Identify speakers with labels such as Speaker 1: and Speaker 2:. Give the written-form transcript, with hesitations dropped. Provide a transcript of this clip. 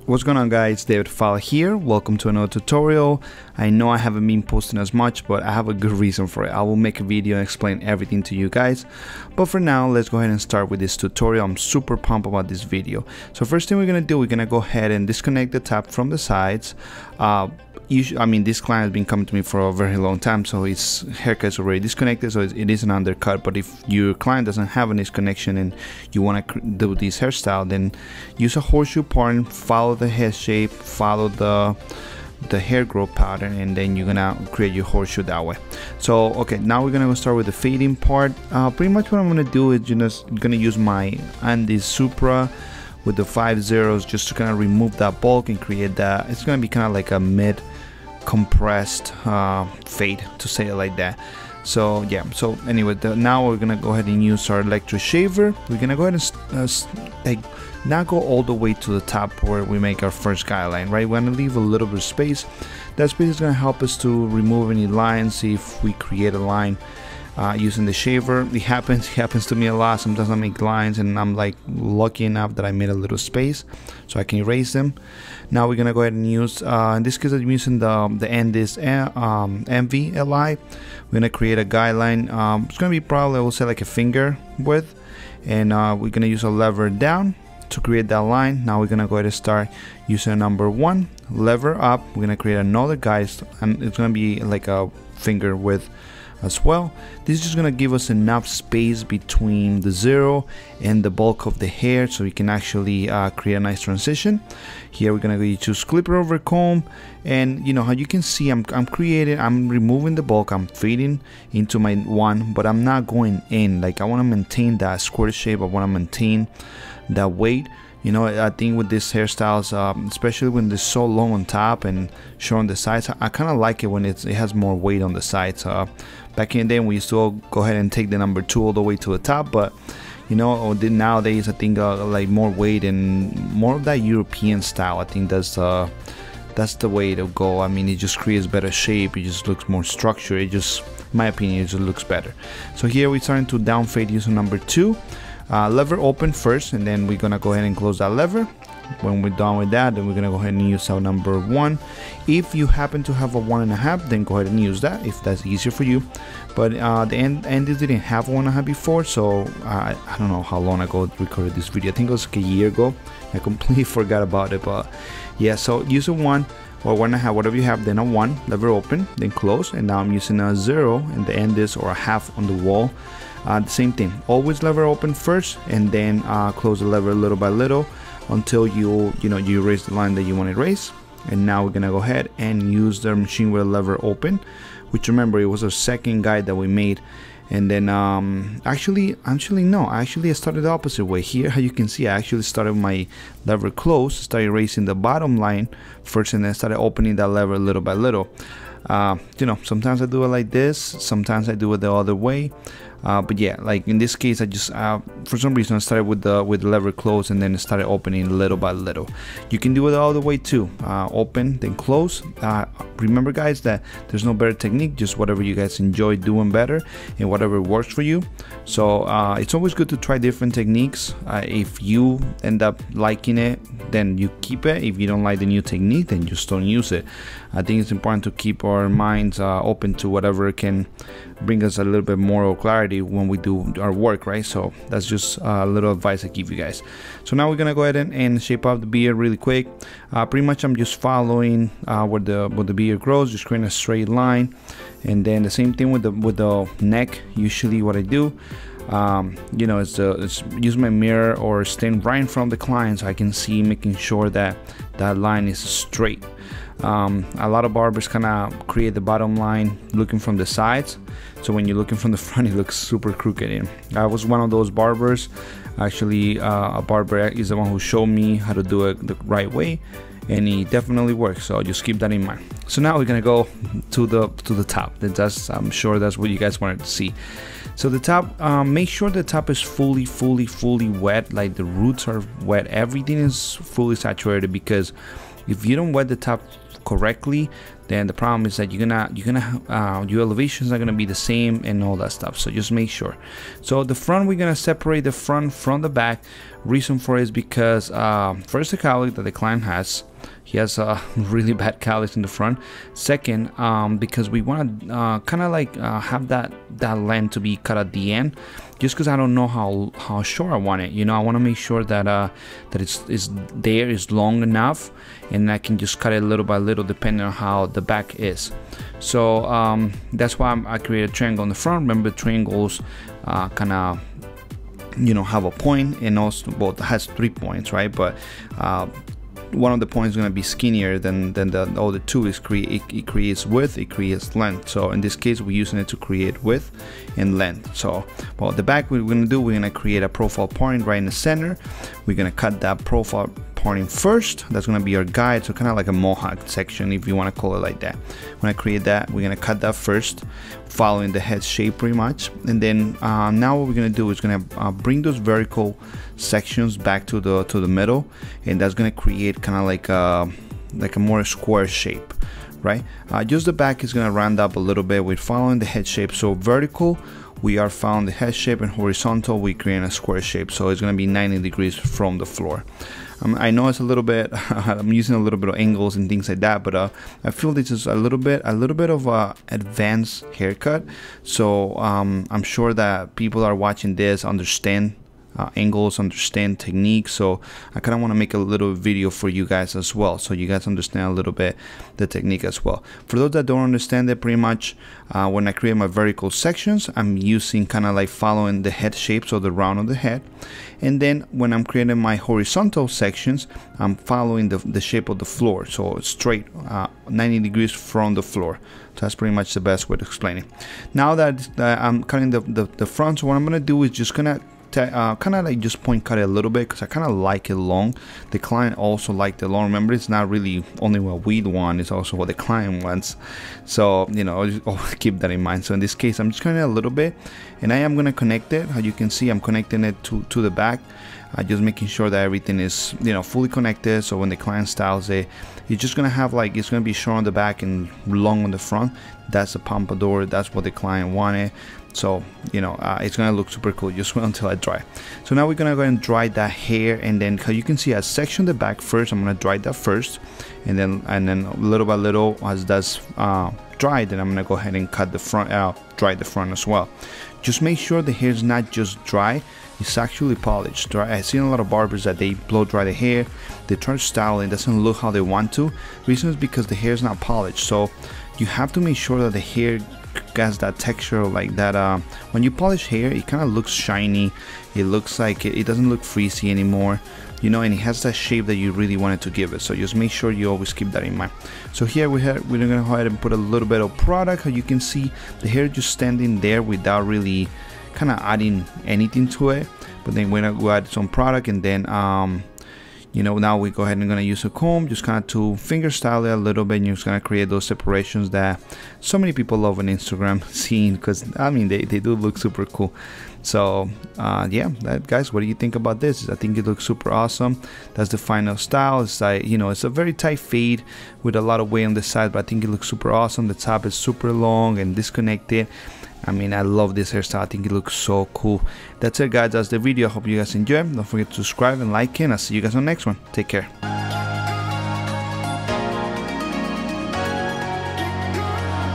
Speaker 1: What's going on, guys? David Fala here. Welcome to another tutorial. I know I haven't been posting as much, but I have a good reason for it. I will make a video and explain everything to you guys. But for now, let's go ahead and start with this tutorial. I'm super pumped about this video. So first thing we're gonna do, we're gonna go ahead and disconnect the tab from the sides. This client has been coming to me for a very long time, so his haircut is already disconnected, so it is an undercut. But if your client doesn't have any connection and you want to do this hairstyle, then use a horseshoe pattern, follow the head shape, follow the hair growth pattern, and then you're gonna create your horseshoe that way. So okay, now we're gonna go start with the fading part. Pretty much what I'm gonna do is just gonna use my Andy Supra with the 5 zeros just to kind of remove that bulk and create that. It's gonna be kind of like a mid compressed fade, to say it like that. So yeah, so anyway, now we're gonna go ahead and use our electric shaver. We're gonna go ahead and not go all the way to the top where we make our first guideline, right? We're gonna leave a little bit of space. That space is gonna help us to remove any lines, see if we create a line using the shaver. It happens to me a lot. Sometimes I make lines and I'm like lucky enough that I made a little space so I can erase them. Now we're gonna go ahead and use, in this case I'm using the Andis MV-LI. We're gonna create a guideline. It's gonna be probably, I will say, like a finger width, and we're gonna use a lever down to create that line. Now we're gonna go ahead and start using number 1, lever up. We're gonna create another guide, and it's gonna be like a finger width as well. This is just gonna give us enough space between the zero and the bulk of the hair so we can actually create a nice transition. Here we're gonna go choose clipper over comb, and you know how you can see I'm removing the bulk, I'm fading into my one, but I'm not going in. Like, I want to maintain that square shape, I want to maintain that weight. You know, I think with these hairstyles, especially when they're so long on top and short on the sides, I kind of like it when it has more weight on the sides. Back in the day, we used to go ahead and take the number 2 all the way to the top, but you know, nowadays I think like more weight and more of that European style. I think that's the way to go. I mean, it just creates better shape. It just looks more structured. It just, in my opinion, it just looks better. So here we're starting to down fade using number 2. Lever open first, and then we're gonna go ahead and close that lever. When we're done with that, then we're gonna go ahead and use our number 1. If you happen to have a 1.5, then go ahead and use that if that's easier for you. But the Andis didn't have 1.5 before, so I don't know how long ago I recorded this video. I think it was like a year ago. I completely forgot about it, but yeah. So use a 1 or 1.5, whatever you have, then a 1, lever open, then close, and now I'm using a 0 and the Andis, or a half on the wall. The same thing, always lever open first, and then close the lever little by little until you erase the line that you want to erase. And now we're gonna go ahead and use the machine with a lever open, which, remember, it was our second guide that we made. And then actually I started the opposite way. Here, how you can see, I actually started my lever closed, started erasing the bottom line first, and then started opening that lever little by little. You know, sometimes I do it like this, sometimes I do it the other way. But yeah, like in this case, I just for some reason I started with the lever closed and then started opening little by little. You can do it the other way too. Open then close. Remember, guys, that there's no better technique, just whatever you guys enjoy doing better and whatever works for you. So it's always good to try different techniques. If you end up liking it, then you keep it. If you don't like the new technique, then just don't use it. I think it's important to keep our minds open to whatever can bring us a little bit more clarity when we do our work, right? So that's just a little advice I give you guys. So now we're gonna go ahead and shape up the beard really quick. Pretty much I'm just following where the beard grows, just creating a straight line. And then the same thing with the neck. Usually what I do, you know, is use my mirror or stand right in front of the client so I can see, making sure that that line is straight. A lot of barbers kind of create the bottom line looking from the sides, so when you're looking from the front, it looks super crooked. And I was one of those barbers. Actually, a barber is the one who showed me how to do it the right way, and it definitely works. So just keep that in mind. So now we're gonna go to the top. I'm sure that's what you guys wanted to see. So the top, make sure the top is fully wet, like the roots are wet, everything is fully saturated, because if you don't wet the top correctly, then the problem is that your elevation is not gonna be the same and all that stuff. So just make sure. So the front, we're gonna separate the front from the back. Reason for it is because first, the cowlick that the client has, he has a really bad cowlicks in the front. Second, because we want to kind of like have that length to be cut at the end, just because I don't know how short I want it. You know, I want to make sure that that it's long enough, and I can just cut it little by little depending on how the back is. So that's why I created a triangle in the front. Remember, triangles kind of, you know, have a point, and also, well, it has 3 points, right? But one of the points is going to be skinnier than the other two. It creates width, it creates length. So in this case, we're using it to create width and length. So, well, the back, we're going to create a profile point right in the center. We're going to cut that profile point first. That's going to be our guide, so kind of like a mohawk section, if you want to call it like that. When I create that, we're going to cut that first, following the head shape pretty much. And then now what we're going to do is going to bring those vertical sections back to the middle, and that's going to create kind of like a more square shape, right? Just the back is going to round up a little bit. We're following the head shape. So vertical, we are following the head shape, and horizontal, we create a square shape. So it's going to be 90 degrees from the floor. I know it's a little bit I'm using a little bit of angles and things like that, but I feel this is a little bit of a advanced haircut. So I'm sure that people that are watching this understand angles, understand technique. So I kind of want to make a little video for you guys as well, so you guys understand a little bit the technique as well. For those that don't understand it, pretty much when I create my vertical sections, I'm using kind of like following the head shape, so the round of the head. And then when I'm creating my horizontal sections, I'm following the shape of the floor, so straight 90 degrees from the floor. So that's pretty much the best way to explain it. Now that I'm cutting the front, so what I'm gonna do is just gonna kind of like just point cut it a little bit, because I kind of like it long. The client also liked it long. Remember, it's not really only what we want, it's also what the client wants. So, you know, always keep that in mind. So in this case, I'm just cutting it a little bit, and I am going to connect it. How you can see, I'm connecting it to the back. Just making sure that everything is, you know, fully connected. So when the client styles it, you're just gonna have like, it's gonna be short on the back and long on the front. That's the pompadour. That's what the client wanted. So, you know, it's gonna look super cool. Just wait until I dry. So now we're gonna go and dry that hair, and then how you can see, I section the back first. I'm gonna dry that first, and then little by little, as that's dry, then I'm gonna go ahead and cut the front out, dry the front as well. Just make sure the hair is not just dry, it's actually polished. I've seen a lot of barbers that they blow dry the hair, they try to style it, doesn't look how they want to. Reason is because the hair is not polished. So you have to make sure that the hair has that texture, like that. When you polish hair, it kind of looks shiny. It looks like it doesn't look frizzy anymore, you know, and it has that shape that you really wanted to give it. So just make sure you always keep that in mind. So here we're gonna go ahead and put a little bit of product. How you can see the hair just standing there without really kind of adding anything to it. But then we're gonna go add some product, and then you know, now we go ahead and gonna use a comb, just kind of to finger style it a little bit, and you're just gonna create those separations that so many people love on Instagram seeing, because I mean they do look super cool. So yeah, guys, what do you think about this? I think it looks super awesome. That's the final style. It's like, you know, it's a very tight fade with a lot of weight on the side, but I think it looks super awesome. The top is super long and disconnected. I mean, I love this hairstyle. I think it looks so cool. That's it, guys. That's the video. I hope you guys enjoyed. Don't forget to subscribe and like it, and I'll see you guys on the next one. Take care.